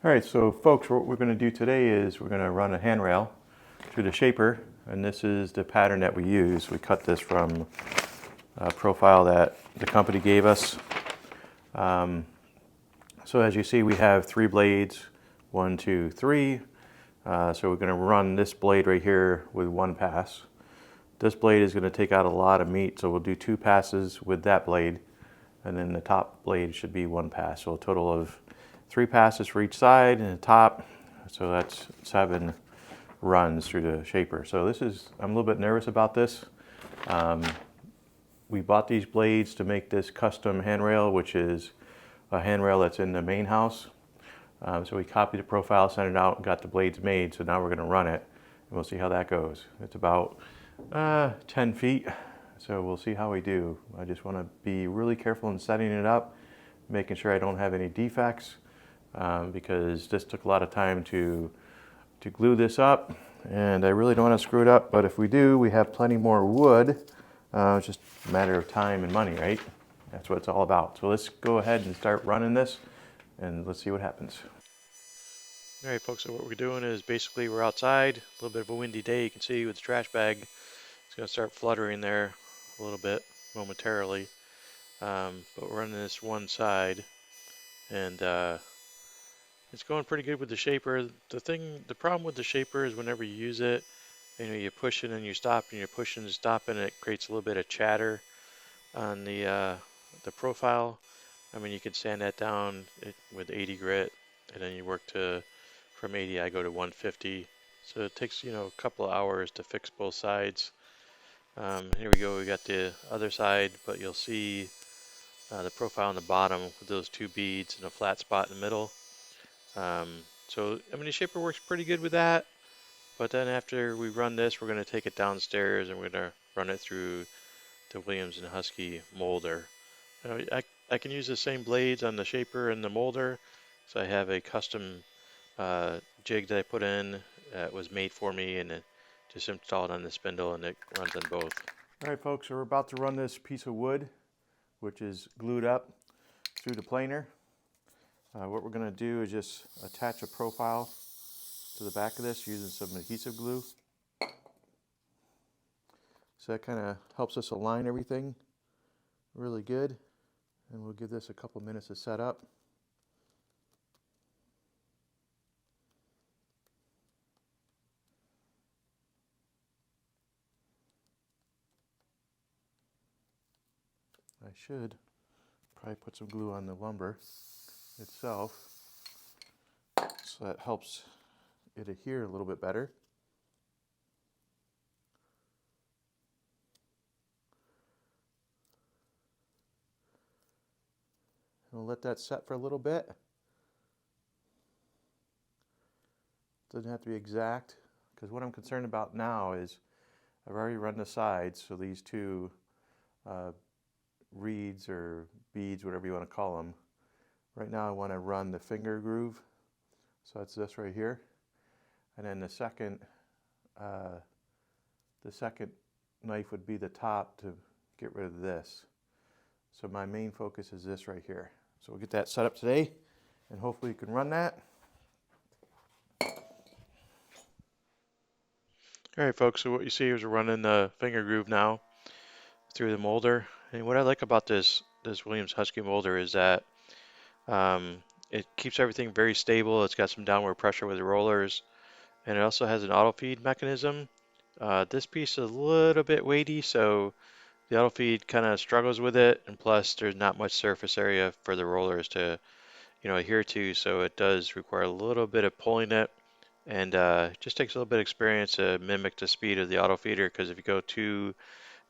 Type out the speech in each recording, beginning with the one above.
All right, so folks, what we're going to do today is we're going to run a handrail through the shaper, and this is the pattern that we use. We cut this from a profile that the company gave us. So as you see, we have 3 blades, 1, 2, 3. So we're going to run this blade right here with 1 pass. This blade is going to take out a lot of meat, so we'll do 2 passes with that blade, and then the top blade should be 1 pass. So a total of 3 passes for each side and the top. So that's 7 runs through the shaper. So I'm a little bit nervous about this. We bought these blades to make this custom handrail, which is a handrail that's in the main house. So we copied the profile, sent it out, got the blades made. So now we're going to run it, and we'll see how that goes. It's about 10 feet, so we'll see how we do. I just want to be really careful in setting it up, making sure I don't have any defects, because this took a lot of time to glue this up, and I really don't want to screw it up. But if we do, we have plenty more wood. It's just a matter of time and money, right? That's what it's all about. So let's go ahead and start running this, and let's see what happens. All right, folks, so what we're doing is basically we're outside, a little bit of a windy day. You can see with the trash bag, it's going to start fluttering there a little bit momentarily. But we're running this one side, and it's going pretty good with the shaper. The problem with the shaper is whenever you use it, you push it and you stop, and you're pushing and stopping, and it creates a little bit of chatter on the profile. I mean, you can sand that down with 80 grit, and then you work from 80, I go to 150. So it takes, a couple of hours to fix both sides. Here we go, we got the other side, but you'll see the profile on the bottom with those 2 beads and a flat spot in the middle. So, I mean, the shaper works pretty good with that, but then after we run this, we're going to take it downstairs and we're going to run it through the Williams & Husky molder. I can use the same blades on the shaper and the molder, so I have a custom jig that I put in that was made for me, and it just installed on the spindle, and it runs on both. All right, folks, so we're about to run this piece of wood, which is glued up through the planer. What we're going to do is just attach a profile to the back of this using some adhesive glue. So that kind of helps us align everything really good. And we'll give this a couple minutes to set up. I should probably put some glue on the lumber itself, so that helps it adhere a little bit better. And we'll let that set for a little bit. Doesn't have to be exact, because what I'm concerned about now is I've already run the sides, so these 2 reeds or beads, whatever you want to call them. Right now I want to run the finger groove, so that's this right here, and then the second knife would be the top to get rid of this. So my main focus is this right here. So we'll get that set up today, and hopefully you can run that. All right, folks, so what you see is we're running the finger groove now through the molder. And what I like about this Williams Husky molder is that it keeps everything very stable. It's got some downward pressure with the rollers, and it also has an auto feed mechanism. This piece is a little bit weighty, so the auto feed kind of struggles with it, and plus there's not much surface area for the rollers to adhere to, so it does require a little bit of pulling it, and it just takes a little bit of experience to mimic the speed of the auto feeder, because if you go too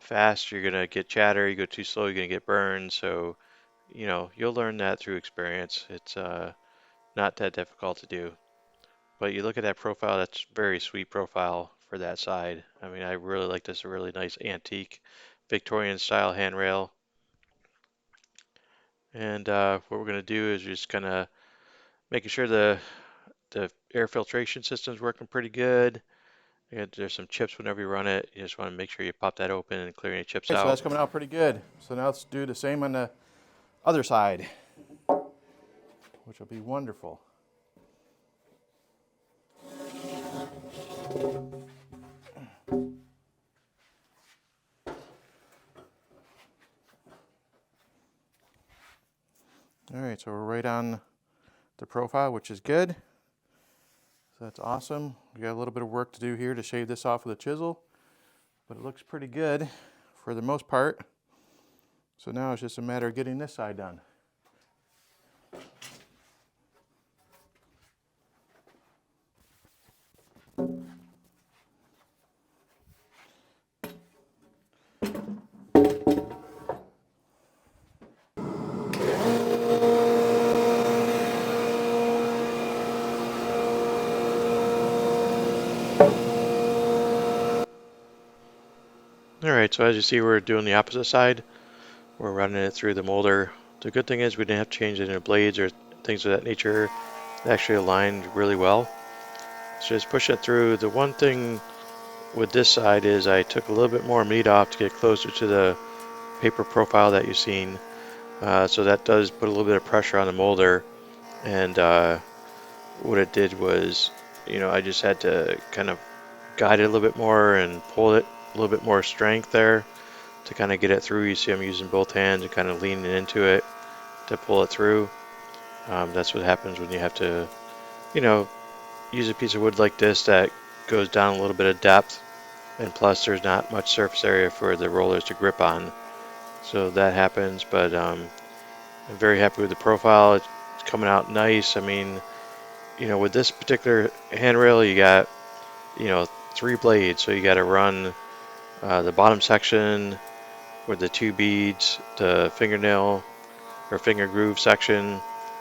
fast, you're going to get chatter. You go too slow, you're going to get burned. So, you'll learn that through experience. It's not that difficult to do. But you look at that profile, that's a very sweet profile for that side. I mean, I really like this, a really nice antique Victorian style handrail. And what we're going to do is just kind of making sure the air filtration system's working pretty good. There's some chips whenever you run it. You just want to make sure you pop that open and clear any chips out. So that's coming out pretty good. So now let's do the same on the other side, which will be wonderful. All right, so we're right on the profile, which is good. So that's awesome. We got a little bit of work to do here to shave this off with a chisel, but it looks pretty good for the most part. So now it's just a matter of getting this side done. Alright, so as you see, we're doing the opposite side. We're running it through the molder. The good thing is we didn't have to change any blades or things of that nature. It actually aligned really well. So just push it through. The one thing with this side is I took a little bit more meat off to get closer to the paper profile that you've seen. So that does put a little bit of pressure on the molder. And what it did was, I just had to kind of guide it a little bit more and pull it a little bit more strength there to kind of get it through. You see I'm using both hands and kind of leaning into it to pull it through. That's what happens when you have to, use a piece of wood like this that goes down a little bit of depth, and plus there's not much surface area for the rollers to grip on. So that happens, but I'm very happy with the profile. It's coming out nice. I mean, with this particular handrail, you got, 3 blades, so you got to run the bottom section with the 2 beads, the fingernail or finger groove section,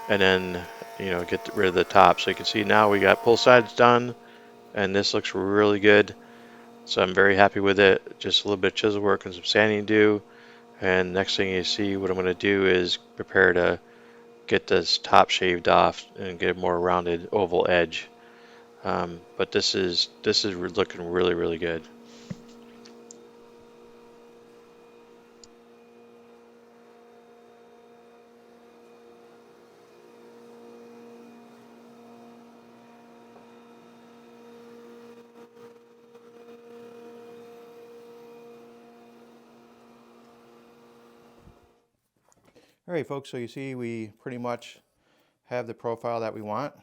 and then get rid of the top. So you can see now we got both sides done, and this looks really good. So I'm very happy with it. Just a little bit of chisel work and some sanding to do, and next thing you see, what I'm going to do is prepare to get this top shaved off and get a more rounded oval edge. But this is looking really, really good. All right, folks, so you see we pretty much have the profile that we want.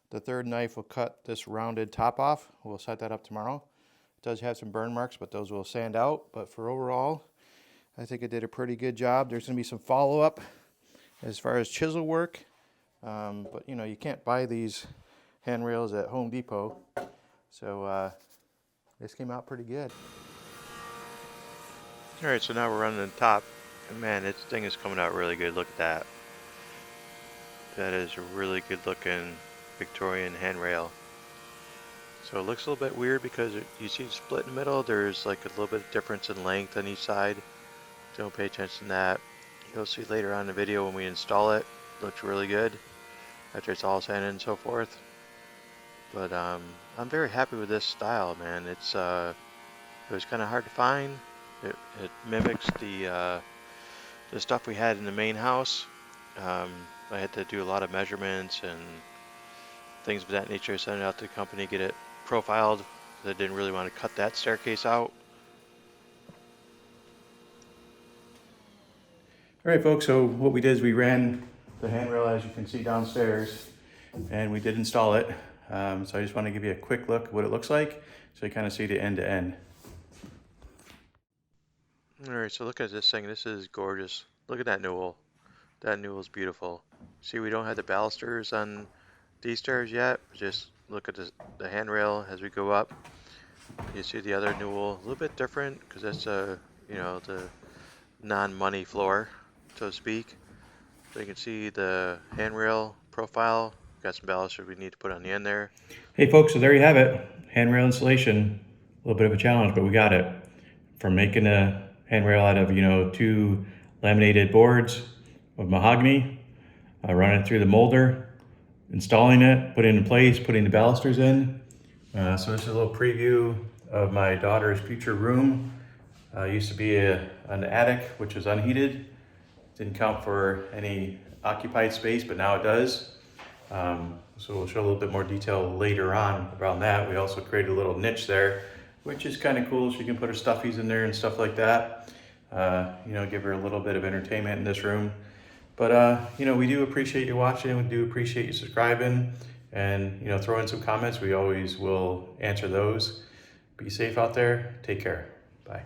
The third knife will cut this rounded top off. We'll set that up tomorrow. It does have some burn marks, but those will sand out. But for overall, I think it did a pretty good job. There's going to be some follow-up as far as chisel work. But, you can't buy these handrails at Home Depot. So this came out pretty good. All right, so now we're running the top. And man, this thing is coming out really good. Look at that. That is a really good looking Victorian handrail. So it looks a little bit weird because you see the split in the middle. There's like a little bit of difference in length on each side. Don't pay attention to that. You'll see later on in the video when we install it. Looks really good after it's all sanded and so forth. But I'm very happy with this style, man. It was kind of hard to find. It mimics the stuff we had in the main house. I had to do a lot of measurements and things of that nature, send it out to the company, get it profiled. I didn't really want to cut that staircase out. All right, folks, so what we did is we ran the handrail, as you can see downstairs, and we did install it. So I just want to give you a quick look at what it looks like, so you kind of see the end to end. All right, so look at this thing. This is gorgeous. Look at that newel. That newel is beautiful. See, we don't have the balusters on these stairs yet. Just look at the handrail as we go up. You see the other newel, a little bit different because that's the non-money floor, so to speak. So you can see the handrail profile. Got some balusters we need to put on the end there. Hey folks, so there you have it. Handrail installation. A little bit of a challenge, but we got it. From making a handrail out of 2 laminated boards of mahogany, running it through the molder, installing it, putting it in place, putting the balusters in. So this is a little preview of my daughter's future room. Used to be an attic, which was unheated. Didn't count for any occupied space, but now it does. So we'll show a little bit more detail later on around that. We also created a little niche there, which is kind of cool. So you can put her stuffies in there and stuff like that. You know, give her a little bit of entertainment in this room. But, you know, we do appreciate you watching. We do appreciate you subscribing. And, you know, throw in some comments. We always will answer those. Be safe out there. Take care. Bye.